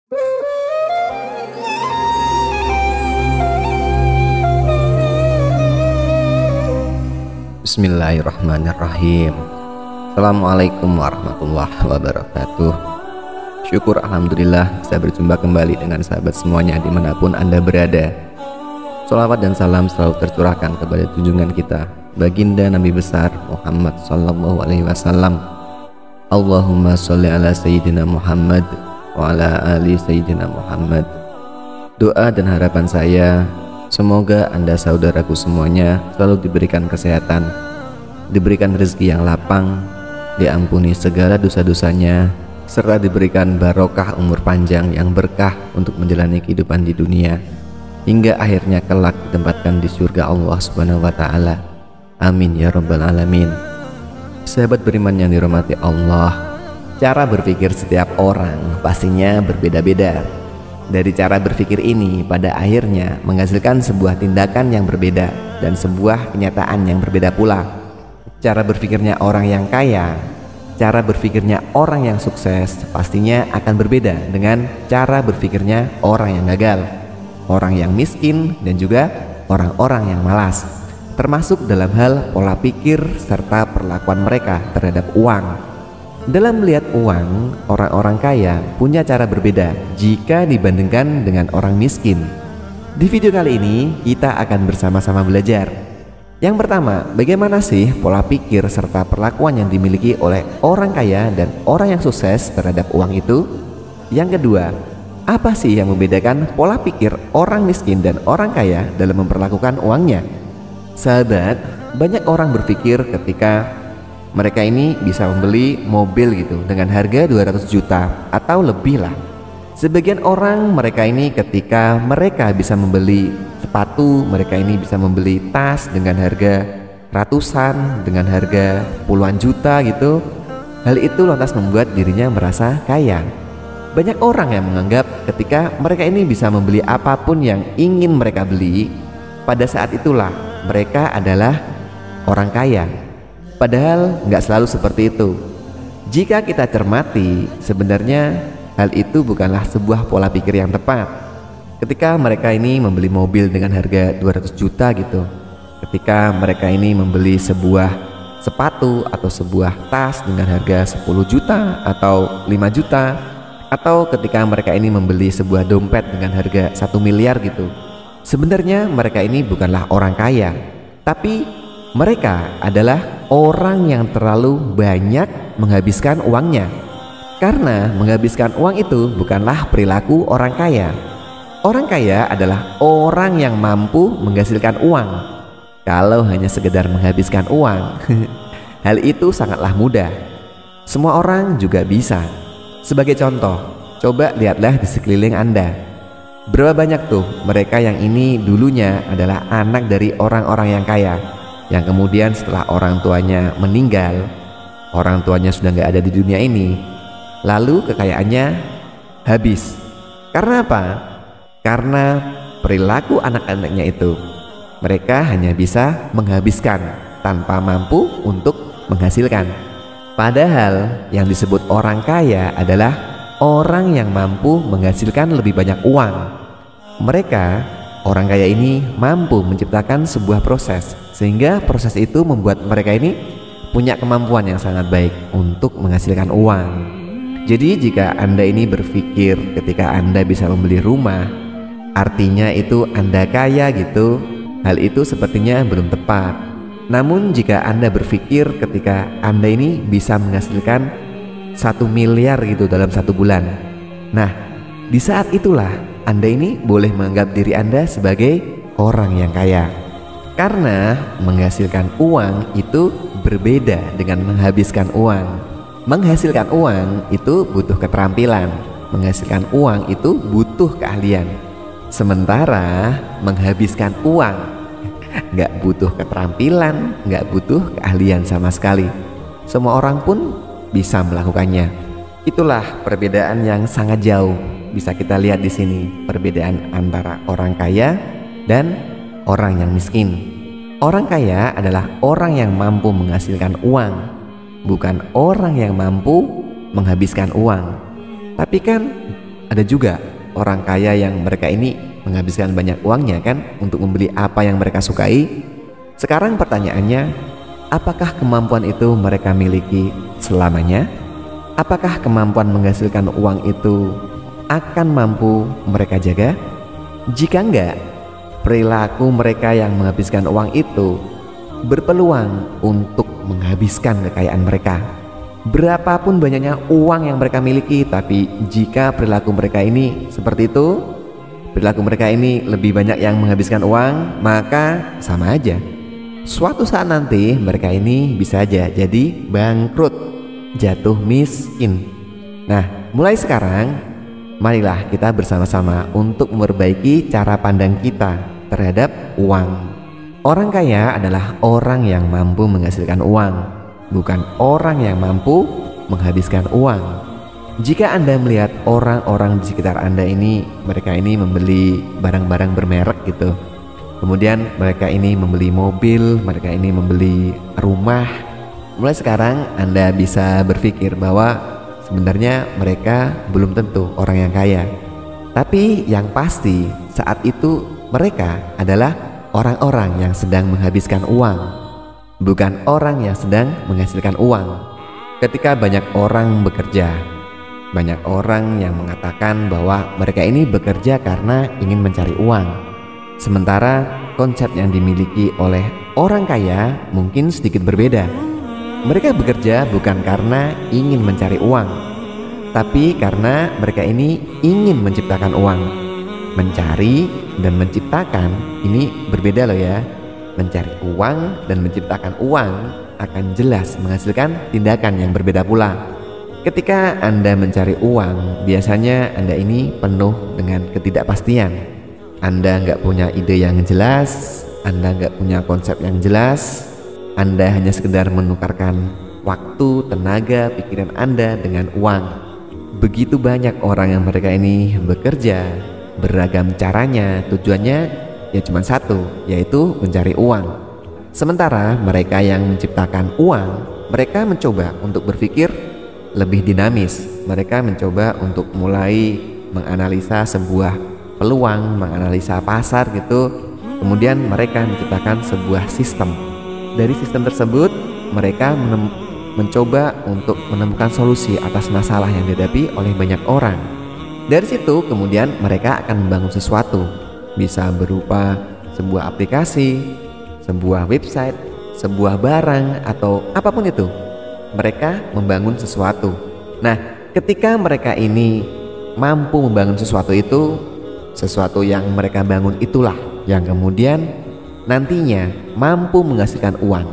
Bismillahirrahmanirrahim. Assalamualaikum warahmatullahi wabarakatuh. Syukur alhamdulillah bisa berjumpa kembali dengan sahabat semuanya dimanapun Anda berada. Sholawat dan salam selalu tercurahkan kepada junjungan kita, baginda Nabi besar Muhammad sallallahu alaihi wasallam. Allahumma sholli ala sayyidina Muhammad wa ala ali sayyidina Muhammad. Doa dan harapan saya, semoga Anda saudaraku semuanya selalu diberikan kesehatan, diberikan rezeki yang lapang, diampuni segala dosa-dosanya, serta diberikan barokah umur panjang yang berkah untuk menjalani kehidupan di dunia, hingga akhirnya kelak ditempatkan di surga Allah Subhanahu wa Ta'ala. Amin ya Rabbal Alamin. Sahabat beriman yang dirahmati Allah, cara berpikir setiap orang pastinya berbeda-beda. Dari cara berpikir ini pada akhirnya menghasilkan sebuah tindakan yang berbeda dan sebuah kenyataan yang berbeda pula. Cara berpikirnya orang yang kaya, cara berpikirnya orang yang sukses pastinya akan berbeda dengan cara berpikirnya orang yang gagal, orang yang miskin, dan juga orang-orang yang malas. Termasuk dalam hal pola pikir serta perlakuan mereka terhadap uang. Dalam melihat uang, orang-orang kaya punya cara berbeda jika dibandingkan dengan orang miskin. Di video kali ini kita akan bersama-sama belajar. Yang pertama, bagaimana sih pola pikir serta perlakuan yang dimiliki oleh orang kaya dan orang yang sukses terhadap uang itu? Yang kedua, apa sih yang membedakan pola pikir orang miskin dan orang kaya dalam memperlakukan uangnya? Sahabat, banyak orang berpikir ketika mereka ini bisa membeli mobil gitu dengan harga 200 juta atau lebih lah. Sebagian orang mereka ini ketika mereka bisa membeli sepatu, mereka ini bisa membeli tas dengan harga ratusan, dengan harga puluhan juta gitu. Hal itu lantas membuat dirinya merasa kaya. Banyak orang yang menganggap ketika mereka ini bisa membeli apapun yang ingin mereka beli, pada saat itulah mereka adalah orang kaya. Padahal nggak selalu seperti itu. Jika kita cermati, sebenarnya hal itu bukanlah sebuah pola pikir yang tepat. Ketika mereka ini membeli mobil dengan harga 200 juta gitu, ketika mereka ini membeli sebuah sepatu atau sebuah tas dengan harga 10 juta atau 5 juta, atau ketika mereka ini membeli sebuah dompet dengan harga 1 miliar gitu, sebenarnya mereka ini bukanlah orang kaya, tapi mereka adalah orang yang terlalu banyak menghabiskan uangnya. Karena menghabiskan uang itu bukanlah perilaku orang kaya. Orang kaya adalah orang yang mampu menghasilkan uang. Kalau hanya sekedar menghabiskan uang, hal itu sangatlah mudah. Semua orang juga bisa. Sebagai contoh, coba lihatlah di sekeliling Anda. Berapa banyak tuh mereka yang ini dulunya adalah anak dari orang-orang yang kaya, yang kemudian setelah orang tuanya meninggal, orang tuanya sudah nggak ada di dunia ini, lalu kekayaannya habis. Karena apa? Karena perilaku anak-anaknya itu, mereka hanya bisa menghabiskan tanpa mampu untuk menghasilkan. Padahal yang disebut orang kaya adalah orang yang mampu menghasilkan lebih banyak uang. Mereka, orang kaya ini mampu menciptakan sebuah proses, sehingga proses itu membuat mereka ini punya kemampuan yang sangat baik untuk menghasilkan uang. Jadi jika Anda ini berpikir ketika Anda bisa membeli rumah, artinya itu Anda kaya gitu, hal itu sepertinya belum tepat. Namun jika Anda berpikir ketika Anda ini bisa menghasilkan 1 miliar gitu dalam 1 bulan, nah di saat itulah Anda ini boleh menganggap diri Anda sebagai orang yang kaya. Karena menghasilkan uang itu berbeda dengan menghabiskan uang. Menghasilkan uang itu butuh keterampilan, menghasilkan uang itu butuh keahlian. Sementara menghabiskan uang nggak butuh keterampilan, nggak butuh keahlian sama sekali. Semua orang pun bisa melakukannya. Itulah perbedaan yang sangat jauh. Bisa kita lihat di sini perbedaan antara orang kaya dan orang yang miskin. Orang kaya adalah orang yang mampu menghasilkan uang, bukan orang yang mampu menghabiskan uang. Tapi kan ada juga orang kaya yang mereka ini menghabiskan banyak uangnya kan untuk membeli apa yang mereka sukai. Sekarang pertanyaannya, apakah kemampuan itu mereka miliki selamanya? Apakah kemampuan menghasilkan uang itu akan mampu mereka jaga? Jika enggak, perilaku mereka yang menghabiskan uang itu berpeluang untuk menghabiskan kekayaan mereka. Berapapun banyaknya uang yang mereka miliki, tapi jika perilaku mereka ini seperti itu, perilaku mereka ini lebih banyak yang menghabiskan uang, maka sama aja. Suatu saat nanti mereka ini bisa aja jadi bangkrut, jatuh miskin. Nah, mulai sekarang marilah kita bersama-sama untuk memperbaiki cara pandang kita terhadap uang. Orang kaya adalah orang yang mampu menghasilkan uang, bukan orang yang mampu menghabiskan uang. Jika Anda melihat orang-orang di sekitar Anda ini, mereka ini membeli barang-barang bermerek gitu, kemudian mereka ini membeli mobil, mereka ini membeli rumah, mulai sekarang Anda bisa berpikir bahwa sebenarnya mereka belum tentu orang yang kaya. Tapi yang pasti saat itu mereka adalah orang-orang yang sedang menghabiskan uang, bukan orang yang sedang menghasilkan uang. Ketika banyak orang bekerja, banyak orang yang mengatakan bahwa mereka ini bekerja karena ingin mencari uang. Sementara konsep yang dimiliki oleh orang kaya mungkin sedikit berbeda. Mereka bekerja bukan karena ingin mencari uang, tapi karena mereka ini ingin menciptakan uang. Mencari dan menciptakan ini berbeda loh ya. Mencari uang dan menciptakan uang akan jelas menghasilkan tindakan yang berbeda pula. Ketika Anda mencari uang, biasanya Anda ini penuh dengan ketidakpastian. Anda nggak punya ide yang jelas, Anda nggak punya konsep yang jelas. Anda hanya sekedar menukarkan waktu, tenaga, pikiran Anda dengan uang. Begitu banyak orang yang mereka ini bekerja, beragam caranya, tujuannya ya cuma satu, yaitu mencari uang. Sementara mereka yang menciptakan uang, mereka mencoba untuk berpikir lebih dinamis. Mereka mencoba untuk mulai menganalisa sebuah peluang, menganalisa pasar gitu. Kemudian mereka menciptakan sebuah sistem. Dari sistem tersebut mereka mencoba untuk menemukan solusi atas masalah yang dihadapi oleh banyak orang. Dari situ kemudian mereka akan membangun sesuatu, bisa berupa sebuah aplikasi, sebuah website, sebuah barang, atau apapun itu. Mereka membangun sesuatu. Nah, ketika mereka ini mampu membangun sesuatu itu, sesuatu yang mereka bangun itulah yang kemudian nantinya mampu menghasilkan uang,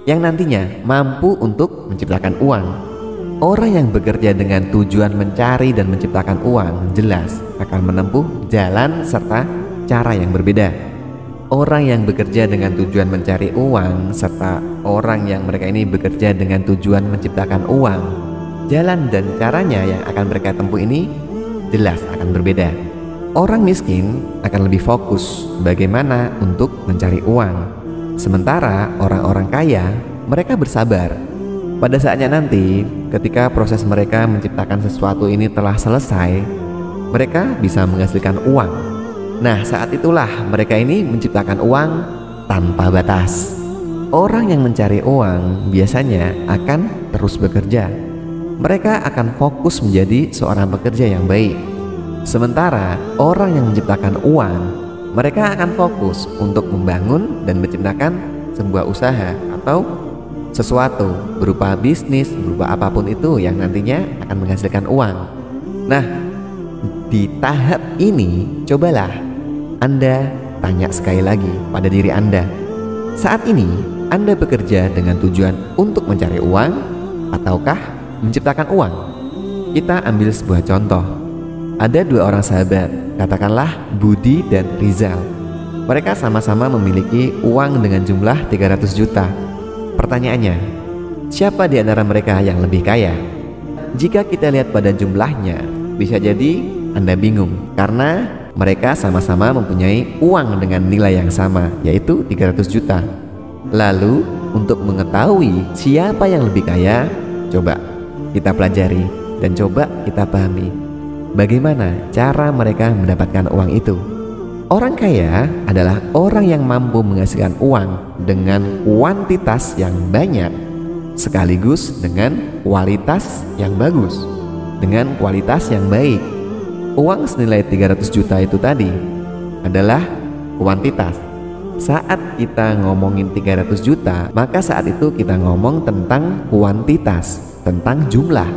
yang nantinya mampu untuk menciptakan uang. Orang yang bekerja dengan tujuan mencari dan menciptakan uang jelas akan menempuh jalan serta cara yang berbeda. Orang yang bekerja dengan tujuan mencari uang serta orang yang mereka ini bekerja dengan tujuan menciptakan uang, jalan dan caranya yang akan mereka tempuh ini jelas akan berbeda. Orang miskin akan lebih fokus bagaimana untuk mencari uang, sementara orang-orang kaya mereka bersabar. Pada saatnya nanti ketika proses mereka menciptakan sesuatu ini telah selesai, mereka bisa menghasilkan uang. Nah, saat itulah mereka ini menciptakan uang tanpa batas. Orang yang mencari uang biasanya akan terus bekerja. Mereka akan fokus menjadi seorang pekerja yang baik. Sementara orang yang menciptakan uang, mereka akan fokus untuk membangun dan menciptakan sebuah usaha atau sesuatu berupa bisnis, berupa apapun itu yang nantinya akan menghasilkan uang. Nah, di tahap ini cobalah Anda tanya sekali lagi pada diri Anda, saat ini Anda bekerja dengan tujuan untuk mencari uang ataukah menciptakan uang? Kita ambil sebuah contoh. Ada dua orang sahabat, katakanlah Budi dan Rizal. Mereka sama-sama memiliki uang dengan jumlah 300 juta. Pertanyaannya, siapa di antara mereka yang lebih kaya? Jika kita lihat pada jumlahnya, bisa jadi Anda bingung karena mereka sama-sama mempunyai uang dengan nilai yang sama, yaitu 300 juta. Lalu untuk mengetahui siapa yang lebih kaya, coba kita pelajari dan coba kita pahami. bagaimana cara mereka mendapatkan uang itu. Orang kaya adalah orang yang mampu menghasilkan uang dengan kuantitas yang banyak sekaligus dengan kualitas yang bagus, dengan kualitas yang baik. Uang senilai 300 juta itu tadi adalah kuantitas. Saat kita ngomongin 300 juta, maka saat itu kita ngomong tentang kuantitas, tentang jumlah.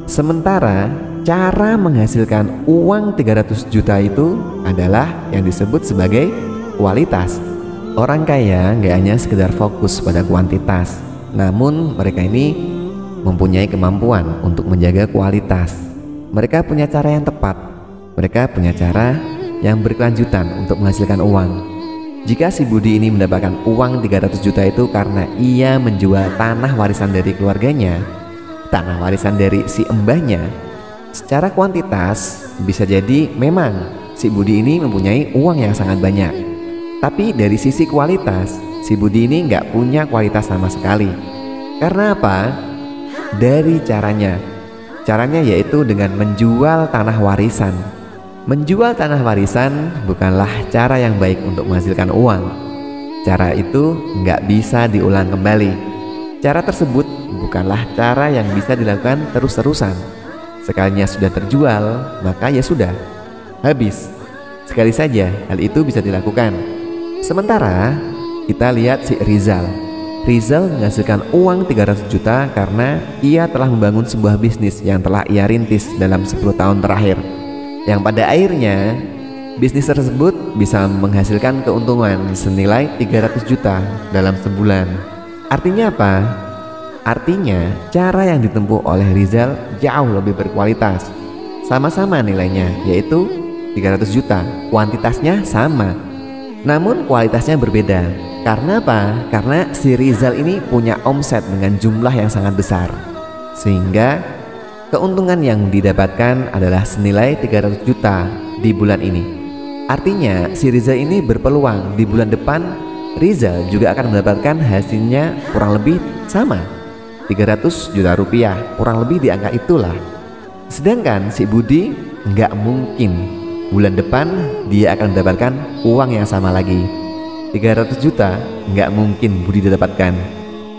Sementara cara menghasilkan uang 300 juta itu adalah yang disebut sebagai kualitas. Orang kaya nggak hanya sekedar fokus pada kuantitas, namun mereka ini mempunyai kemampuan untuk menjaga kualitas. Mereka punya cara yang tepat, mereka punya cara yang berkelanjutan untuk menghasilkan uang. Jika si Budi ini mendapatkan uang 300 juta itu karena ia menjual tanah warisan dari keluarganya, tanah warisan dari si mbahnya, secara kuantitas bisa jadi memang si Budi ini mempunyai uang yang sangat banyak. Tapi dari sisi kualitas, si Budi ini nggak punya kualitas sama sekali. Karena apa? Dari caranya yaitu dengan menjual tanah warisan. Menjual tanah warisan bukanlah cara yang baik untuk menghasilkan uang. Cara itu nggak bisa diulang kembali. Cara tersebut bukanlah cara yang bisa dilakukan terus-terusan. Sekalinya sudah terjual, maka ya sudah, habis. Sekali saja hal itu bisa dilakukan. Sementara kita lihat si Rizal menghasilkan uang 300 juta karena ia telah membangun sebuah bisnis yang telah ia rintis dalam 10 tahun terakhir, yang pada akhirnya bisnis tersebut bisa menghasilkan keuntungan senilai 300 juta dalam sebulan. Artinya apa? Artinya cara yang ditempuh oleh Rizal jauh lebih berkualitas. Sama-sama nilainya, yaitu 300 juta. Kuantitasnya sama, namun kualitasnya berbeda. Karena apa? Karena si Rizal ini punya omset dengan jumlah yang sangat besar, sehingga keuntungan yang didapatkan adalah senilai 300 juta di bulan ini. Artinya si Rizal ini berpeluang di bulan depan Rizal juga akan mendapatkan hasilnya kurang lebih sama, 300 juta rupiah, kurang lebih di angka itulah. Sedangkan si Budi nggak mungkin bulan depan dia akan mendapatkan uang yang sama lagi. 300 juta nggak mungkin Budi dapatkan.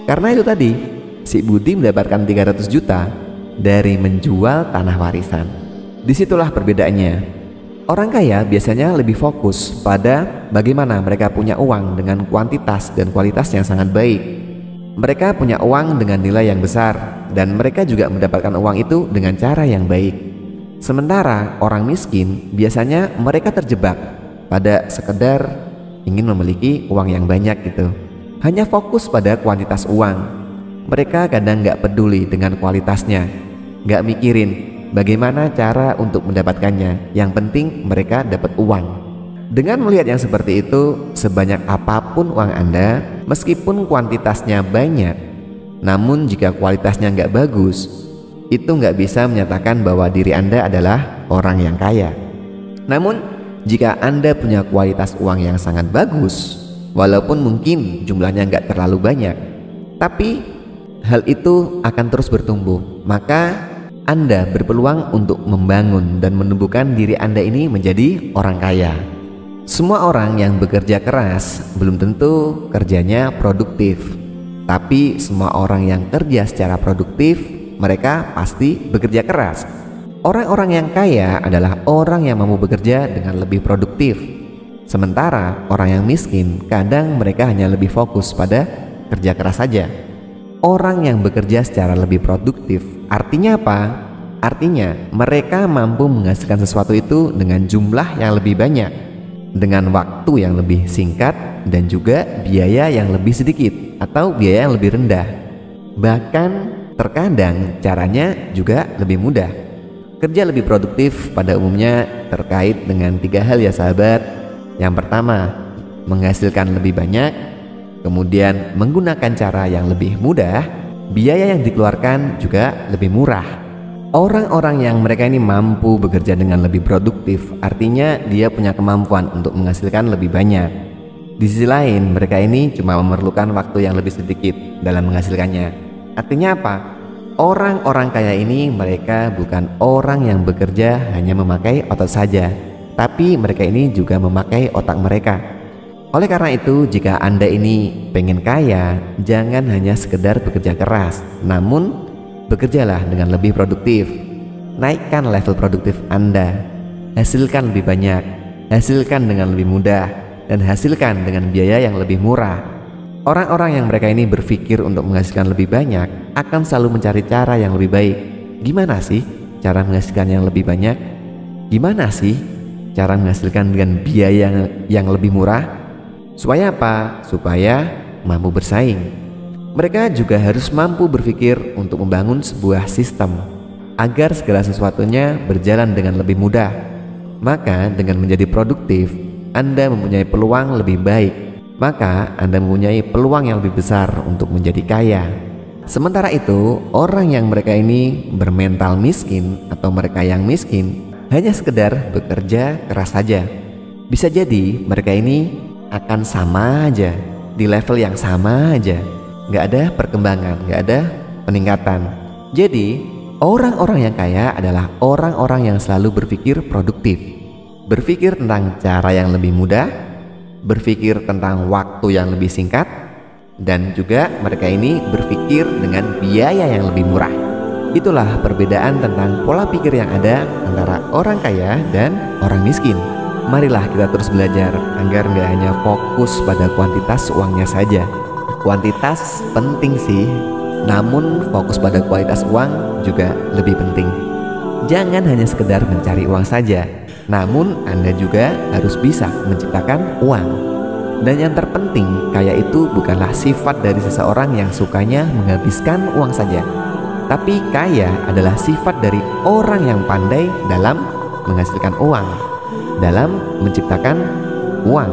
Karena itu tadi, si Budi mendapatkan 300 juta dari menjual tanah warisan. Disitulah perbedaannya. Orang kaya biasanya lebih fokus pada bagaimana mereka punya uang dengan kuantitas dan kualitas yang sangat baik. Mereka punya uang dengan nilai yang besar, dan mereka juga mendapatkan uang itu dengan cara yang baik. Sementara orang miskin biasanya mereka terjebak pada sekedar ingin memiliki uang yang banyak gitu, hanya fokus pada kuantitas uang. Mereka kadang nggak peduli dengan kualitasnya, nggak mikirin bagaimana cara untuk mendapatkannya. Yang penting mereka dapat uang. Dengan melihat yang seperti itu, sebanyak apapun uang Anda, meskipun kuantitasnya banyak, namun jika kualitasnya nggak bagus, itu nggak bisa menyatakan bahwa diri Anda adalah orang yang kaya. Namun jika Anda punya kualitas uang yang sangat bagus, walaupun mungkin jumlahnya nggak terlalu banyak, tapi hal itu akan terus bertumbuh, maka Anda berpeluang untuk membangun dan menumbuhkan diri Anda ini menjadi orang kaya. Semua orang yang bekerja keras belum tentu kerjanya produktif, tapi semua orang yang kerja secara produktif, mereka pasti bekerja keras. Orang-orang yang kaya adalah orang yang mampu bekerja dengan lebih produktif. Sementara orang yang miskin, kadang mereka hanya lebih fokus pada kerja keras saja. Orang yang bekerja secara lebih produktif, artinya apa? Artinya mereka mampu menghasilkan sesuatu itu dengan jumlah yang lebih banyak, dengan waktu yang lebih singkat, dan juga biaya yang lebih sedikit atau biaya yang lebih rendah. Bahkan terkadang caranya juga lebih mudah. Kerja lebih produktif pada umumnya terkait dengan 3 hal ya sahabat. Yang pertama, menghasilkan lebih banyak, kemudian menggunakan cara yang lebih mudah, biaya yang dikeluarkan juga lebih murah. Orang-orang yang mereka ini mampu bekerja dengan lebih produktif, artinya dia punya kemampuan untuk menghasilkan lebih banyak. Di sisi lain, mereka ini cuma memerlukan waktu yang lebih sedikit dalam menghasilkannya. Artinya apa? orang-orang kaya ini mereka bukan orang yang bekerja hanya memakai otot saja, tapi mereka ini juga memakai otak mereka. Oleh karena itu, jika Anda ini pengen kaya, jangan hanya sekedar bekerja keras, namun bekerjalah dengan lebih produktif. Naikkan level produktif Anda, hasilkan lebih banyak, hasilkan dengan lebih mudah, dan hasilkan dengan biaya yang lebih murah. Orang-orang yang mereka ini berpikir untuk menghasilkan lebih banyak akan selalu mencari cara yang lebih baik. Gimana sih cara menghasilkan yang lebih banyak? Gimana sih cara menghasilkan dengan biaya yang lebih murah? Supaya apa? Supaya mampu bersaing. Mereka juga harus mampu berpikir untuk membangun sebuah sistem agar segala sesuatunya berjalan dengan lebih mudah. Maka dengan menjadi produktif, Anda mempunyai peluang lebih baik. Maka Anda mempunyai peluang yang lebih besar untuk menjadi kaya. Sementara itu, orang yang mereka ini bermental miskin atau mereka yang miskin hanya sekedar bekerja keras saja. Bisa jadi mereka ini akan sama aja, di level yang sama aja, nggak ada perkembangan, nggak ada peningkatan. Jadi orang-orang yang kaya adalah orang-orang yang selalu berpikir produktif, berpikir tentang cara yang lebih mudah, berpikir tentang waktu yang lebih singkat, dan juga mereka ini berpikir dengan biaya yang lebih murah. Itulah perbedaan tentang pola pikir yang ada antara orang kaya dan orang miskin. Marilah kita terus belajar agar nggak hanya fokus pada kuantitas uangnya saja. Kuantitas penting sih, namun fokus pada kualitas uang juga lebih penting. Jangan hanya sekedar mencari uang saja, namun Anda juga harus bisa menciptakan uang. Dan yang terpenting, kaya itu bukanlah sifat dari seseorang yang sukanya menghabiskan uang saja, tapi kaya adalah sifat dari orang yang pandai dalam menghasilkan uang, dalam menciptakan uang.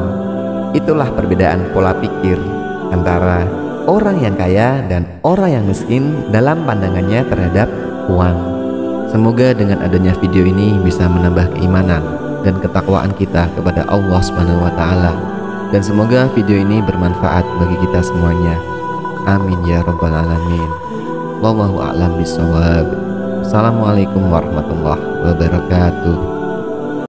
Itulah perbedaan pola pikir antara orang yang kaya dan orang yang miskin dalam pandangannya terhadap uang. Semoga dengan adanya video ini bisa menambah keimanan dan ketakwaan kita kepada Allah Subhanahu wa taala. Dan semoga video ini bermanfaat bagi kita semuanya. Amin ya rabbal alamin. Wallahu a'lam bishawab. Assalamualaikum warahmatullahi wabarakatuh.